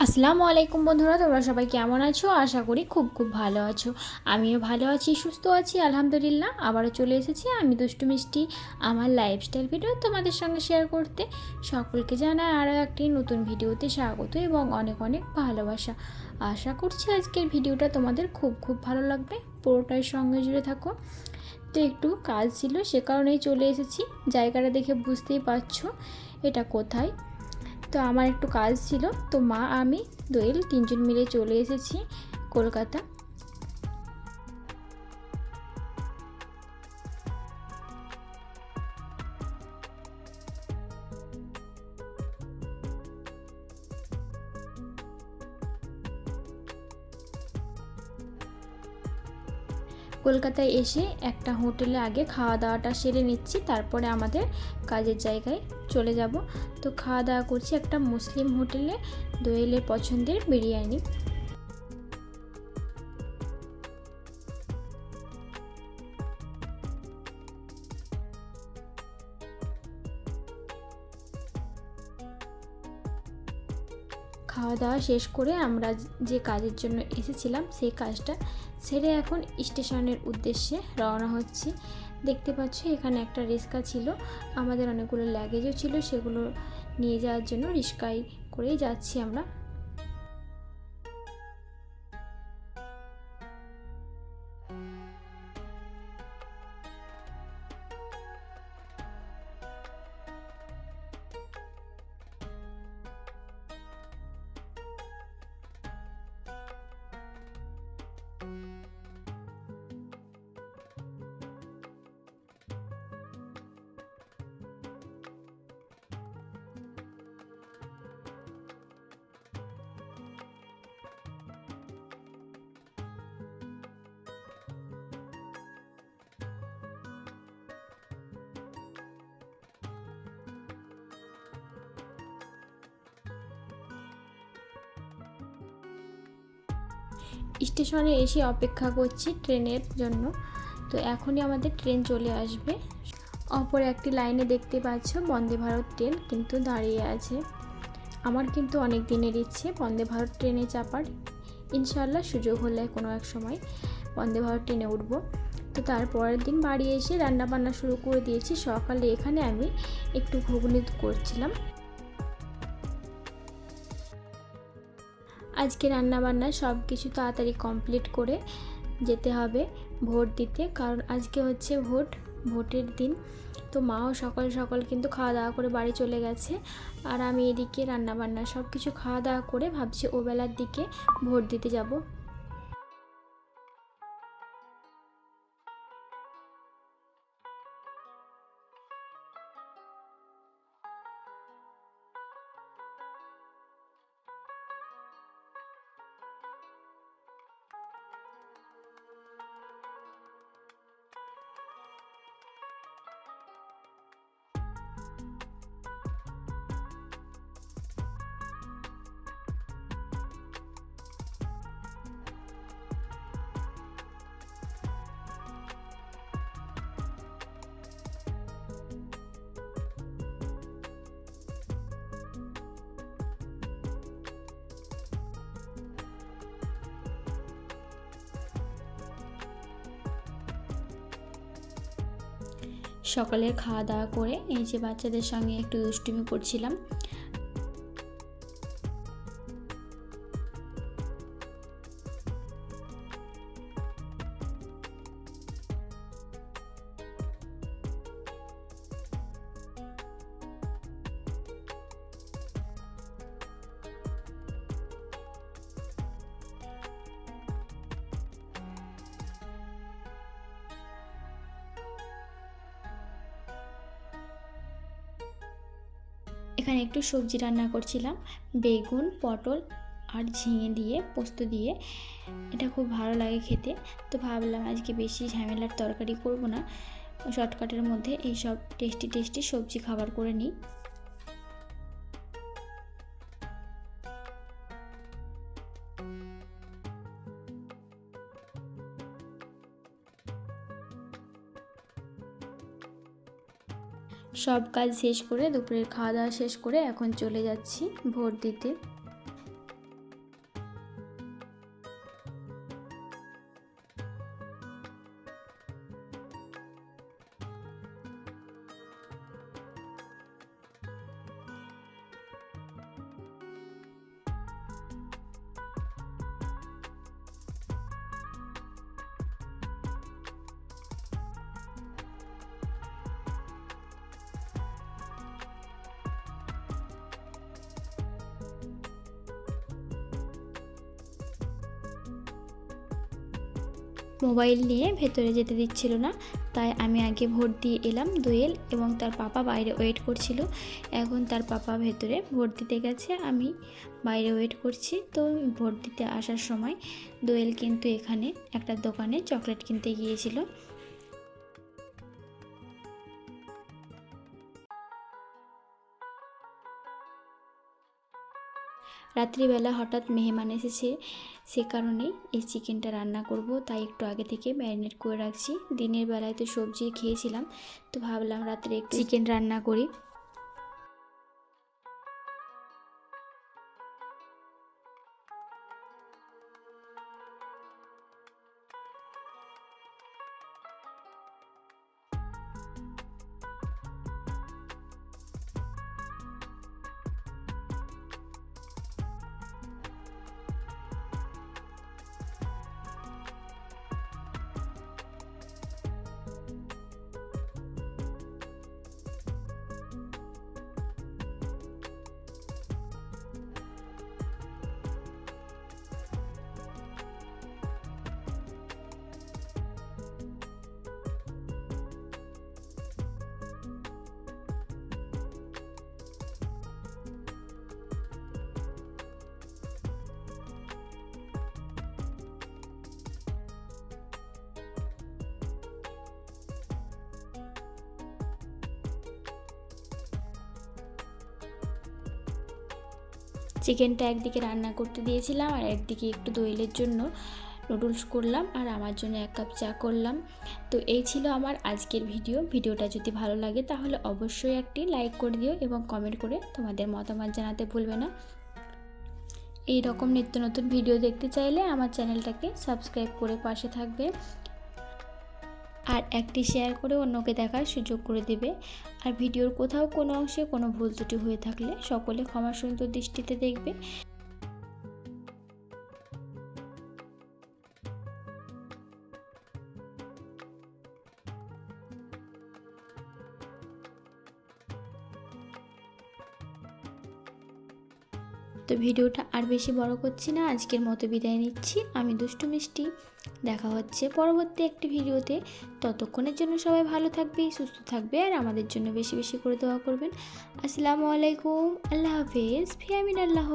আসসালামু আলাইকুম বন্ধুরা, তোমরা সবাই কেমন আছো? আশা করি খুব ভালো আছো। আমিও ভালো আছি, সুস্থ আছি, আলহামদুলিল্লাহ। আবারও চলে এসেছি আমি দুষ্টু মিষ্টি আমার লাইফস্টাইল ভিডিও তোমাদের সঙ্গে শেয়ার করতে। সকলকে জানাই আরও একটি নতুন ভিডিওতে স্বাগত এবং অনেক অনেক ভালোবাসা। আশা করছি আজকের ভিডিওটা তোমাদের খুব ভালো লাগবে, পুরোটাই সঙ্গে জুড়ে থাকো। তো একটু কাজ ছিল, সে কারণেই চলে এসেছি। জায়গাটা দেখে বুঝতেই পারছো এটা কোথায়। তো আমার একটু কাজ ছিল, তো মা আমি দোয়েল তিনজন মিলে চলে এসেছি কলকাতা। কলকাতায় এসে একটা হোটেলে আগে খাওয়া দাওয়াটা সেরে নিচ্ছি, তারপরে আমাদের কাজের জায়গায় চলে যাব। তো খাওয়া দাওয়া করছি একটা মুসলিম হোটেলে, দোয়েলের পছন্দের বিরিয়ানি। খাওয়া দাওয়া শেষ করে আমরা যে কাজের জন্য এসেছিলাম সেই কাজটা সেরে এখন স্টেশনের উদ্দেশ্যে রওনা হচ্ছি। দেখতে পাচ্ছ এখানে একটা রিক্সা ছিল, আমাদের অনেকগুলো লাগেজও ছিল, সেগুলো নিয়ে যাওয়ার জন্য রিক্সায় করেই যাচ্ছি আমরা। স্টেশনে এসে অপেক্ষা করছি ট্রেনের জন্য। তো এখনই আমাদের ট্রেন চলে আসবে। অপর একটি লাইনে দেখতে পাচ্ছ বন্দে ভারত ট্রেন কিন্তু দাঁড়িয়ে আছে। আমার কিন্তু অনেক দিনের ইচ্ছে বন্দে ভারত ট্রেনে চাপার। ইনশাআল্লাহ সুযোগ হলে কোনো এক সময় বন্দে ভারত ট্রেনে উঠব। তো তারপরের দিন বাড়ি এসে রান্নাবান্না শুরু করে দিয়েছি। সকালে এখানে আমি একটু ঘুগনি করছিলাম। আজকে রান্নাবান্না সব কিছু তাড়াতাড়ি কমপ্লিট করে যেতে হবে ভোট দিতে, কারণ আজকে হচ্ছে ভোটের দিন। তো মাও সকাল সকাল কিন্তু খাওয়া দাওয়া করে বাড়ি চলে গেছে, আর আমি এদিকে রান্নাবান্না সব কিছু খাওয়া দাওয়া করে ভাবছি ওবেলার দিকে ভোট দিতে যাব। সকালে খাওয়া দাওয়া করে এই যে বাচ্চাদের সঙ্গে একটু দুষ্টুমি করছিলাম। এখানে একটু সবজি রান্না করছিলাম, বেগুন পটল আর ঝিঙে দিয়ে পোস্ত দিয়ে। এটা খুব ভালো লাগে খেতে। তো ভাবলাম আজকে বেশি ঝামেলার তরকারি করব না, শর্টকাটের মধ্যে এই সব টেস্টি সবজি খাবার করে নিই। সব কাজ শেষ করে দুপুরের খাওয়া দাওয়া শেষ করে এখন চলে যাচ্ছি ভোট দিতে। মোবাইল নিয়ে ভেতরে যেতে দিচ্ছিল না, তাই আমি আগে ভোট দিয়ে এলাম। দোয়েল এবং তার পাপা বাইরে ওয়েট করছিল। এখন তার পাপা ভেতরে ভোট দিতে গেছে, আমি বাইরে ওয়েট করছি। তো ভোট দিতে আসার সময় দোয়েল কিন্তু এখানে একটা দোকানে চকলেট কিনতে গিয়েছিল। রাত্রিবেলা হঠাৎ মেহমান এসেছে, সে কারণেই এই চিকেনটা রান্না করব, তাই একটু আগে থেকে ম্যারিনেট করে রাখছি। দিনের বেলায় তো সবজি খেয়েছিলাম, তো ভাবলাম রাত্রে একটু চিকেন রান্না করি। চিকেনটা একদিকে রান্না করতে দিয়েছিলাম, আর একদিকে একটু দোয়েলের জন্য নুডলস করলাম, আর আমার জন্য 1 কাপ চা করলাম। তো এই ছিল আমার আজকের ভিডিওটা যদি ভালো লাগে তাহলে অবশ্যই একটি লাইক করে দিও এবং কমেন্ট করে তোমাদের মতামত জানাতে ভুলবে না। এই রকম নিত্য নতুন ভিডিও দেখতে চাইলে আমার চ্যানেলটাকে সাবস্ক্রাইব করে পাশে থাকবে, আর একটি শেয়ার করে অন্যকে দেখার সুযোগ করে দেবে। আর ভিডিওর কোথাও কোনো অংশে কোনো ভুল ত্রুটি হয়ে থাকলে সকলে ক্ষমা সুন্দর দৃষ্টিতে দেখবে। তো ভিডিওটা আর বেশি বড় করছি না, আজকের মতো বিদায় নিচ্ছি। আমি দুষ্টু মিষ্টি, দেখা হচ্ছে পরবর্তী একটি ভিডিওতে। ততক্ষণের জন্য সবাই ভালো থাকবে, সুস্থ থাকবে, আর আমাদের জন্য বেশি বেশি করে দোয়া করবেন। আসসালামু আলাইকুম, আল্লাহ হাফেজ, ফি আমিন আল্লাহ।